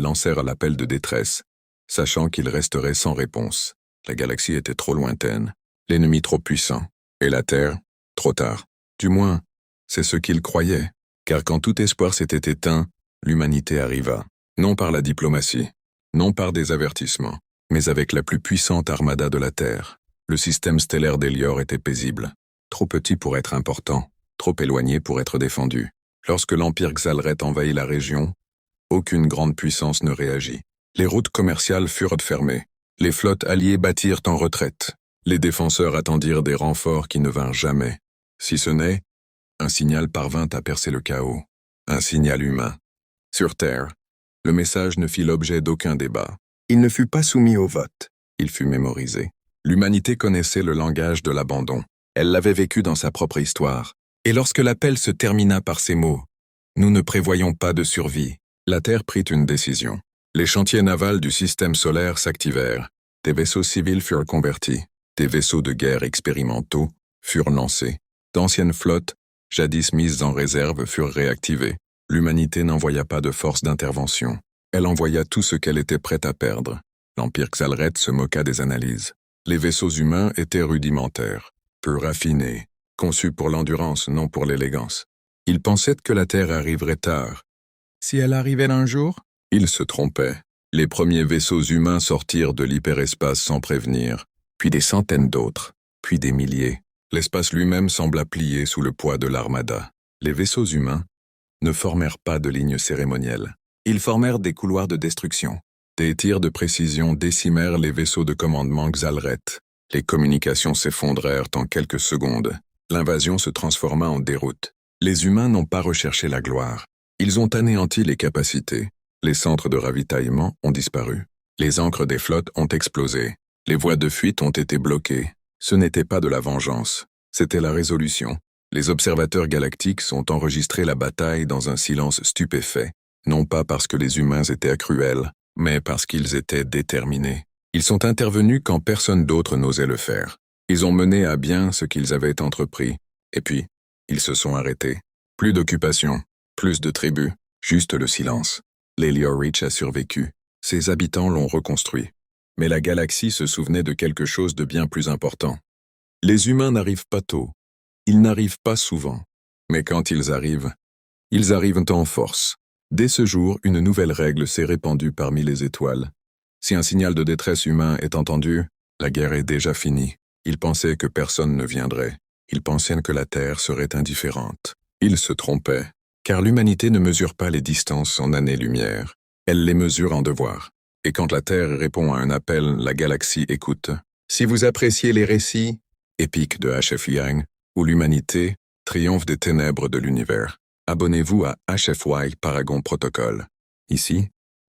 lancèrent l'appel de détresse, sachant qu'ils resteraient sans réponse. La galaxie était trop lointaine, l'ennemi trop puissant, et la Terre, trop tard. Du moins, c'est ce qu'ils croyaient, car quand tout espoir s'était éteint, l'humanité arriva, non par la diplomatie, non par des avertissements, mais avec la plus puissante armada de la Terre. Le système stellaire d'Elior était paisible, trop petit pour être important, trop éloigné pour être défendu. Lorsque l'Empire Xalret envahit la région, aucune grande puissance ne réagit. Les routes commerciales furent fermées. Les flottes alliées battirent en retraite. Les défenseurs attendirent des renforts qui ne vinrent jamais. Si ce n'est, un signal parvint à percer le chaos. Un signal humain. Sur Terre, le message ne fit l'objet d'aucun débat. Il ne fut pas soumis au vote. Il fut mémorisé. L'humanité connaissait le langage de l'abandon. Elle l'avait vécu dans sa propre histoire. Et lorsque l'appel se termina par ces mots, « Nous ne prévoyons pas de survie », la Terre prit une décision. Les chantiers navals du système solaire s'activèrent. Des vaisseaux civils furent convertis. Des vaisseaux de guerre expérimentaux furent lancés. D'anciennes flottes, jadis mises en réserve, furent réactivées. L'humanité n'envoya pas de force d'intervention. Elle envoya tout ce qu'elle était prête à perdre. L'Empire Xalret se moqua des analyses. Les vaisseaux humains étaient rudimentaires, peu raffinés, conçus pour l'endurance, non pour l'élégance. Ils pensaient que la Terre arriverait tard. Si elle arrivait un jour, ils se trompaient. Les premiers vaisseaux humains sortirent de l'hyperespace sans prévenir, puis des centaines d'autres, puis des milliers. L'espace lui-même sembla plier sous le poids de l'armada. Les vaisseaux humains ne formèrent pas de lignes cérémonielles. Ils formèrent des couloirs de destruction. Des tirs de précision décimèrent les vaisseaux de commandement Xalret. Les communications s'effondrèrent en quelques secondes. L'invasion se transforma en déroute. Les humains n'ont pas recherché la gloire. Ils ont anéanti les capacités. Les centres de ravitaillement ont disparu. Les ancres des flottes ont explosé. Les voies de fuite ont été bloquées. Ce n'était pas de la vengeance, c'était la résolution. Les observateurs galactiques ont enregistré la bataille dans un silence stupéfait, non pas parce que les humains étaient cruels, mais parce qu'ils étaient déterminés. Ils sont intervenus quand personne d'autre n'osait le faire. Ils ont mené à bien ce qu'ils avaient entrepris, et puis, ils se sont arrêtés. Plus d'occupation, plus de tribus, juste le silence. L'Elior Reach a survécu. Ses habitants l'ont reconstruit. Mais la galaxie se souvenait de quelque chose de bien plus important. Les humains n'arrivent pas tôt. Ils n'arrivent pas souvent. Mais quand ils arrivent en force. Dès ce jour, une nouvelle règle s'est répandue parmi les étoiles. Si un signal de détresse humain est entendu, la guerre est déjà finie. Ils pensaient que personne ne viendrait. Ils pensaient que la Terre serait indifférente. Ils se trompaient, car l'humanité ne mesure pas les distances en années-lumière. Elle les mesure en devoir. Et quand la Terre répond à un appel, la galaxie écoute. Si vous appréciez les récits épiques de H.F. Yang, où l'humanité triomphe des ténèbres de l'univers, abonnez-vous à HFY Paragon Protocol. Ici,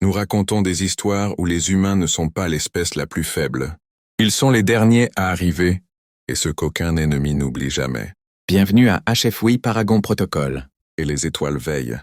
nous racontons des histoires où les humains ne sont pas l'espèce la plus faible. Ils sont les derniers à arriver, et ce qu'aucun ennemi n'oublie jamais. Bienvenue à HFY Paragon Protocol. Et les étoiles veillent.